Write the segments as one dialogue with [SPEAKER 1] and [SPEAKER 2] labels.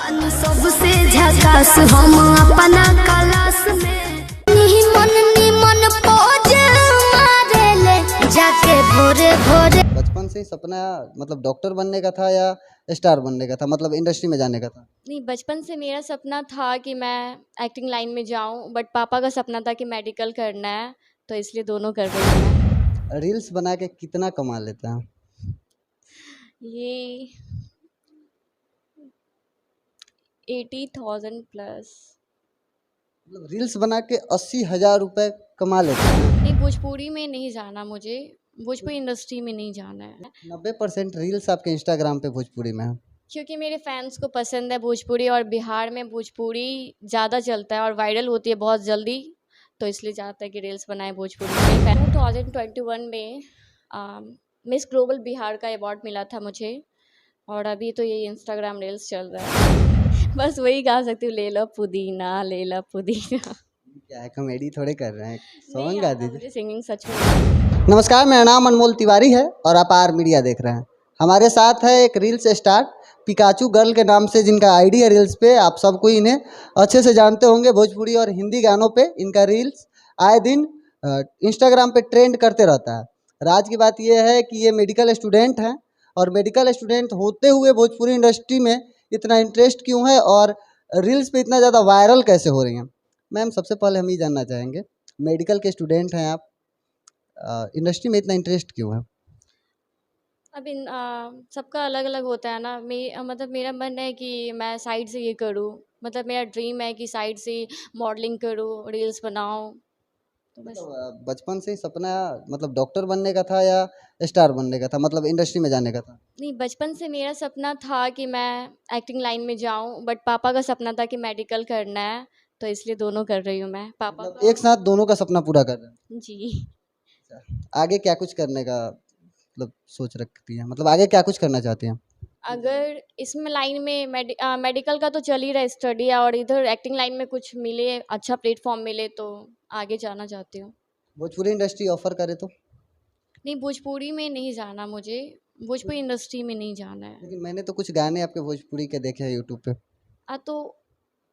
[SPEAKER 1] बानी सबसे झकास हम अपना क्लास में निमन पोज मारेले जाके भोरे भोरे।
[SPEAKER 2] बचपन से ही सपना मतलब डॉक्टर बनने का था या स्टार बनने का था, मतलब इंडस्ट्री में जाने का था?
[SPEAKER 3] नहीं, बचपन से मेरा सपना था कि मैं एक्टिंग लाइन में जाऊं, बट पापा का सपना था कि मेडिकल करना है, तो इसलिए दोनों कर रही हूँ मैं।
[SPEAKER 2] रील्स बना के कितना कमा लेते हैं?
[SPEAKER 3] ये 80,000 प्लस।
[SPEAKER 2] मतलब रील्स बना के 80,000 रुपए कमा लेते हैं?
[SPEAKER 3] नहीं, भोजपुरी में नहीं जाना मुझे, भोजपुरी इंडस्ट्री में नहीं जाना है,
[SPEAKER 2] 90% रील्स आपके इंस्टाग्राम पे भोजपुरी में है।
[SPEAKER 3] क्योंकि मेरे फैंस को पसंद है भोजपुरी, और बिहार में भोजपुरी ज़्यादा चलता है और वायरल होती है बहुत जल्दी, तो इसलिए चाहता है कि रील्स बनाए भोजपुरी में। 2021 में मिस ग्लोबल बिहार का अवार्ड मिला था मुझे, और अभी तो ये इंस्टाग्राम रील्स चल रहा है। बस वही गा सकती हूँ, ले लो पुदीना ले लो पुदीना।
[SPEAKER 2] क्या है, कॉमेडी थोड़े कर रहे हैं,
[SPEAKER 3] नहीं
[SPEAKER 2] सॉन्ग गा
[SPEAKER 3] आता
[SPEAKER 2] दीजिए।
[SPEAKER 3] मुझे सिंगिंग सच में।
[SPEAKER 2] नमस्कार, मेरा नाम अनमोल तिवारी है और आप आर मीडिया देख रहे हैं। हमारे साथ है एक रील्स स्टार पिकाचू गर्ल के नाम से, जिनका आईडी है रील्स पे। आप सबको इन्हें अच्छे से जानते होंगे, भोजपुरी और हिंदी गानों पे इनका रील्स आए दिन इंस्टाग्राम पे ट्रेंड करते रहता है। राज की बात यह है कि ये मेडिकल स्टूडेंट हैं, और मेडिकल स्टूडेंट होते हुए भोजपुरी इंडस्ट्री में इतना इंटरेस्ट क्यों है और रील्स पे इतना ज़्यादा वायरल कैसे हो रही हैं। मैम, सबसे पहले हम ये जानना चाहेंगे, मेडिकल के स्टूडेंट हैं आप, इंडस्ट्री में इतना इंटरेस्ट क्यों है?
[SPEAKER 3] अब सबका अलग अलग होता है ना। मतलब मेरा मन है कि मैं साइड से ये करूँ, मतलब मेरा ड्रीम है कि साइड से मॉडलिंग करूँ, रील्स बनाऊँ, तो बस।
[SPEAKER 2] मतलब बचपन से ही सपना मतलब डॉक्टर बनने का था या स्टार बनने का था, मतलब इंडस्ट्री में जाने का था?
[SPEAKER 3] नहीं, बचपन से मेरा सपना था कि मैं एक्टिंग लाइन में जाऊँ, बट पापा का सपना था कि मेडिकल करना है, तो इसलिए दोनों कर रही हूँ मैं। पापा
[SPEAKER 2] मतलब
[SPEAKER 3] का।
[SPEAKER 2] एक साथ दोनों का सपना पूरा कर रहे हैं।
[SPEAKER 3] जी।
[SPEAKER 2] अच्छा, आगे क्या कुछ करने का मतलब सोच रखती है, मतलब आगे क्या कुछ करना चाहती हैं?
[SPEAKER 3] अगर इसमें लाइन में मेडिकल का तो चल ही रहा है स्टडी, और इधर एक्टिंग लाइन में कुछ मिले, अच्छा प्लेटफॉर्म मिले, तो आगे जाना चाहती हूँ।
[SPEAKER 2] भोजपुरी इंडस्ट्री ऑफर करे तो?
[SPEAKER 3] नहीं, भोजपुरी में नहीं जाना मुझे, भोजपुरी इंडस्ट्री में नहीं जाना है।
[SPEAKER 2] लेकिन मैंने तो कुछ गाने आपके भोजपुरी के देखे हैं यूट्यूब पे।
[SPEAKER 3] तो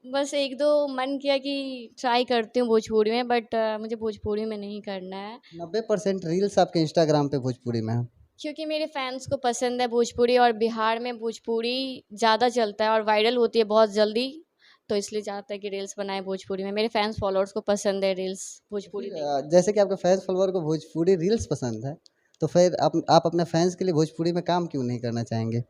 [SPEAKER 3] बस एक दो मन किया कि ट्राई करती हूँ भोजपुरी में, बट मुझे भोजपुरी में नहीं करना है,
[SPEAKER 2] 90% रील्स आपके इंस्टाग्राम पे भोजपुरी में है।
[SPEAKER 3] क्योंकि मेरे फैंस को पसंद है भोजपुरी, और बिहार में भोजपुरी ज़्यादा चलता है और वायरल होती है बहुत जल्दी, तो इसलिए चाहता है कि रील्स बनाए भोजपुरी में। मेरे फैंस फॉलोअर्स को पसंद है रील्स भोजपुरी
[SPEAKER 2] फिर
[SPEAKER 3] देखना।
[SPEAKER 2] जैसे कि आपके फैंस फॉलोअर को भोजपुरी रील्स पसंद है, तो फिर आप अपने फैंस के लिए भोजपुरी में काम क्यों नहीं करना चाहेंगे?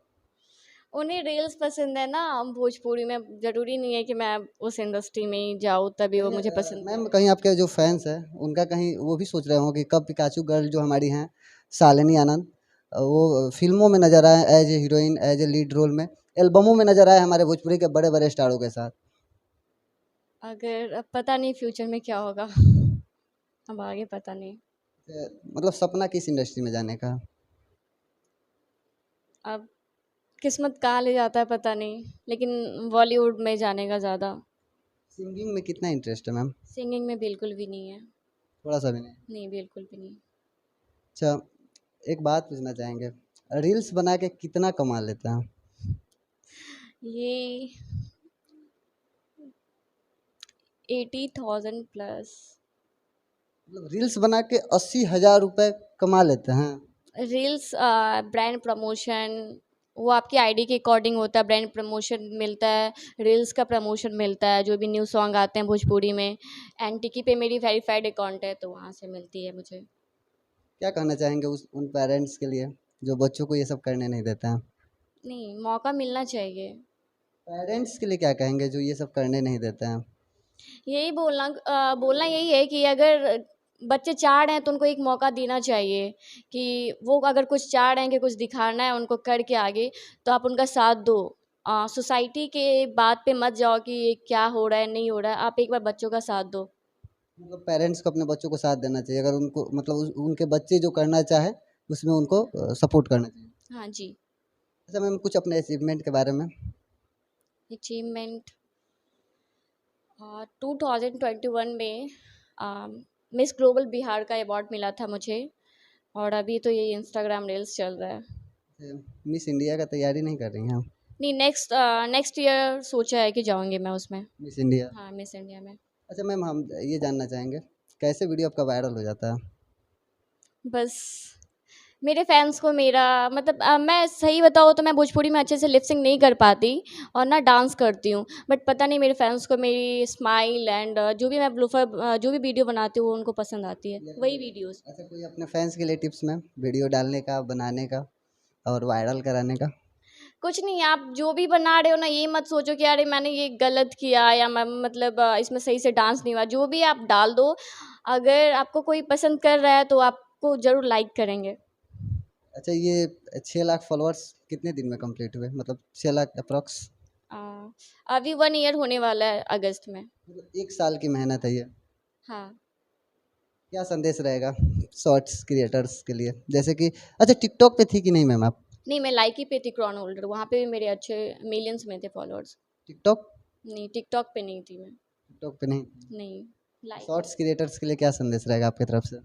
[SPEAKER 3] उन्हें रील्स पसंद है ना भोजपुरी में, ज़रूरी नहीं है कि मैं उस इंडस्ट्री में ही जाऊँ तभी वो मुझे पसंद
[SPEAKER 2] मैम,
[SPEAKER 3] करे।
[SPEAKER 2] कहीं आपके जो फैंस हैं उनका कहीं वो भी सोच रहे हो कि कब पिकाचू गर्ल जो हमारी हैं शालिनी आनंद, वो फिल्मों में नजर आए as a heroine, as a lead role में, एल्बमों में नजर आए हमारे भोजपुरी के बड़े बड़े स्टारों के साथ।
[SPEAKER 3] अगर अब पता नहीं फ्यूचर में क्या होगा, अब आगे पता नहीं।
[SPEAKER 2] मतलब सपना किस इंडस्ट्री में जाने का?
[SPEAKER 3] अब किस्मत कहाँ ले जाता है पता नहीं, लेकिन बॉलीवुड में जाने का ज़्यादा।
[SPEAKER 2] सिंगिंग में कितना इंटरेस्ट है मैम?
[SPEAKER 3] सिंगिंग में बिल्कुल भी नहीं है।
[SPEAKER 2] थोड़ा सा भी नहीं?
[SPEAKER 3] नहीं, बिल्कुल भी नहीं।
[SPEAKER 2] अच्छा, एक बात पूछना चाहेंगे, रील्स बना के कितना कमा लेते हैं?
[SPEAKER 3] ये 80,000 प्लस।
[SPEAKER 2] मतलब रील्स बना के 80,000 रुपए कमा लेते हैं?
[SPEAKER 3] रील्स ब्रांड प्रमोशन, वो आपकी आईडी के अकॉर्डिंग होता है, ब्रांड प्रमोशन मिलता है, रील्स का प्रमोशन मिलता है, जो भी न्यू सॉन्ग आते हैं भोजपुरी में। एनटिकी पे मेरी वेरीफाइड अकाउंट है, तो वहाँ से मिलती है मुझे।
[SPEAKER 2] क्या कहना चाहेंगे उन पेरेंट्स के लिए जो बच्चों को ये सब करने नहीं देते हैं?
[SPEAKER 3] नहीं, मौका मिलना चाहिए।
[SPEAKER 2] पेरेंट्स के लिए क्या कहेंगे जो ये सब करने नहीं देते हैं?
[SPEAKER 3] यही बोलना यही है कि अगर बच्चे चाह रहे हैं तो उनको एक मौका देना चाहिए, कि वो अगर कुछ चाह रहे हैं कि कुछ दिखाना है उनको करके आगे, तो आप उनका साथ दो। सोसाइटी के बात पे मत जाओ कि ये क्या हो रहा है नहीं हो रहा है, आप एक बार बच्चों का साथ दो।
[SPEAKER 2] मतलब पेरेंट्स को अपने बच्चों को साथ देना चाहिए, अगर उनको मतलब उनके बच्चे जो करना चाहे उसमें उनको सपोर्ट करना चाहिए।
[SPEAKER 3] हाँ जी।
[SPEAKER 2] अच्छा मैम, कुछ अपने अचीवमेंट के बारे में?
[SPEAKER 3] अचीवमेंट 2021 में मिस ग्लोबल बिहार का अवार्ड मिला था मुझे, और अभी तो ये इंस्टाग्राम रील्स चल रहा है।
[SPEAKER 2] मिस इंडिया का तैयारी नहीं कर रही हैं?
[SPEAKER 3] नहीं, नेक्स्ट ईयर सोचा है कि जाऊंगी मैं उसमें।
[SPEAKER 2] Miss India.
[SPEAKER 3] हाँ, मिस इंडिया में।
[SPEAKER 2] अच्छा मैम, हम ये जानना चाहेंगे कैसे वीडियो आपका वायरल हो जाता है?
[SPEAKER 3] बस मेरे फैंस को मेरा मतलब मैं सही बताऊँ तो मैं भोजपुरी में अच्छे से लिप सिंक नहीं कर पाती और ना डांस करती हूँ, बट पता नहीं मेरे फैंस को मेरी स्माइल एंड जो भी मैं ब्लूफर जो भी वीडियो बनाती हूँ वो उनको पसंद आती है, वही वीडियोस।
[SPEAKER 2] अच्छा, कोई अपने फैंस के लिए टिप्स मैम, वीडियो डालने का, बनाने का और वायरल कराने का?
[SPEAKER 3] कुछ नहीं, आप जो भी बना रहे हो ना ये मत सोचो कि अरे मैंने ये गलत किया या मैं मतलब इसमें सही से डांस नहीं हुआ। जो भी आप डाल दो, अगर आपको कोई पसंद कर रहा है तो आपको ज़रूर लाइक करेंगे।
[SPEAKER 2] अच्छा, ये 6 लाख फॉलोअर्स कितने दिन में कंप्लीट हुए, मतलब 6 लाख अप्रॉक्स?
[SPEAKER 3] अ, अभी 1 ईयर होने वाला है अगस्त में।
[SPEAKER 2] मतलब 1 साल की मेहनत है ये।
[SPEAKER 3] हाँ।
[SPEAKER 2] क्या संदेश रहेगा शॉर्ट्स क्रिएटर्स के लिए, जैसे कि अच्छा टिकटॉक पे थी कि नहीं मैम आप?
[SPEAKER 3] नहीं, मैं लाइकी पे थी क्रॉन होल्डर, वहाँ पे भी मेरे अच्छे मिलियंस में थे फॉलोअर्स।
[SPEAKER 2] टिकटॉक
[SPEAKER 3] नहीं, टिकटॉक पे नहीं थी मैं।
[SPEAKER 2] टिकटॉक पे नहीं?
[SPEAKER 3] नहीं, लाइक
[SPEAKER 2] शॉर्ट्स क्रिएटर्स के लिए क्या संदेश रहेगा आपकी तरफ से?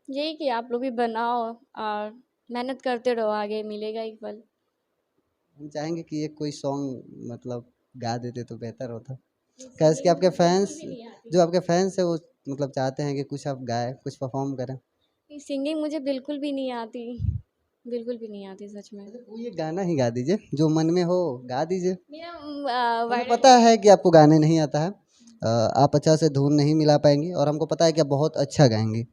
[SPEAKER 3] यही कि आप लोग भी बनाओ और मेहनत करते रहो, आगे मिलेगा ही फल।
[SPEAKER 2] हम चाहेंगे कि ये कोई सॉन्ग मतलब गा देते तो बेहतर होता, कैसे कि
[SPEAKER 3] सिंगिंग
[SPEAKER 2] आपके
[SPEAKER 3] मुझे बिल्कुल
[SPEAKER 2] फैंस,
[SPEAKER 3] भी नहीं आती।
[SPEAKER 2] जो आपके फैंस है वो मतलब चाहते हैं कि कुछ आप गाएं, कुछ परफॉर्म करें।
[SPEAKER 3] सिंगिंग मुझे बिल्कुल भी नहीं आती, बिल्कुल भी नहीं आती सच में।
[SPEAKER 2] अच्छा, कोई एक गाना ही गा दीजिए जो मन में हो, गा दीजिए।
[SPEAKER 3] मेरा
[SPEAKER 2] हमें
[SPEAKER 3] वायरल
[SPEAKER 2] पता है कि आपको गाने नहीं आता है, आप अच्छा से धुन नहीं मिला पाएंगी, और हमको पता है कि आप बहुत अच्छा गाएंगी।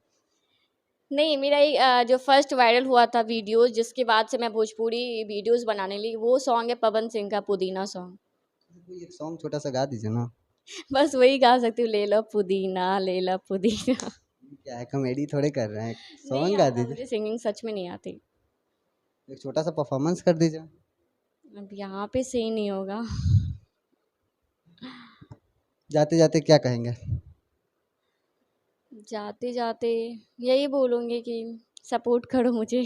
[SPEAKER 3] नहीं, मेरा एक जो फर्स्ट वायरल हुआ था वीडियो जिसके बाद से मैं भोजपुरी वीडियोस बनाने लगी, वो सॉन्ग है पवन सिंह का पुदीना सॉन्ग।
[SPEAKER 2] कोई एक सॉन्ग छोटा सा गा दीजिए ना।
[SPEAKER 3] बस वही गा सकती हूँ, ले लो पुदीना ले लो पुदीना।
[SPEAKER 2] क्या है, कॉमेडी थोड़े कर रहे हैं,
[SPEAKER 3] नहीं
[SPEAKER 2] सॉन्ग गा
[SPEAKER 3] आता,
[SPEAKER 2] दीजिए।
[SPEAKER 3] मुझे सिंगिंग सच में नहीं आती।
[SPEAKER 2] एक छोटा सा परफॉर्मेंस कर दीजिए।
[SPEAKER 3] अब यहाँ पे सही नहीं होगा।
[SPEAKER 2] जाते जाते क्या कहेंगे?
[SPEAKER 3] जाते जाते यही बोलूँगी कि सपोर्ट करो मुझे।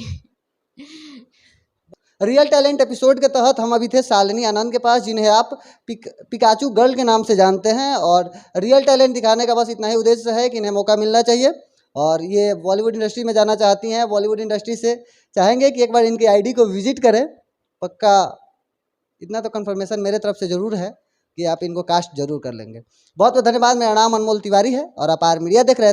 [SPEAKER 2] रियल टैलेंट एपिसोड के तहत हम अभी थे शालिनी आनंद के पास, जिन्हें आप पिकाचू गर्ल के नाम से जानते हैं, और रियल टैलेंट दिखाने का बस इतना ही उद्देश्य है कि इन्हें मौका मिलना चाहिए, और ये बॉलीवुड इंडस्ट्री में जाना चाहती हैं। बॉलीवुड इंडस्ट्री से चाहेंगे कि एक बार इनकी आईडी को विजिट करें। पक्का इतना तो कंफर्मेशन मेरे तरफ से ज़रूर है कि आप इनको कास्ट जरूर कर लेंगे। बहुत बहुत धन्यवाद। मेरा नाम अनमोल तिवारी है और आप आर मीडिया देख रहे थे।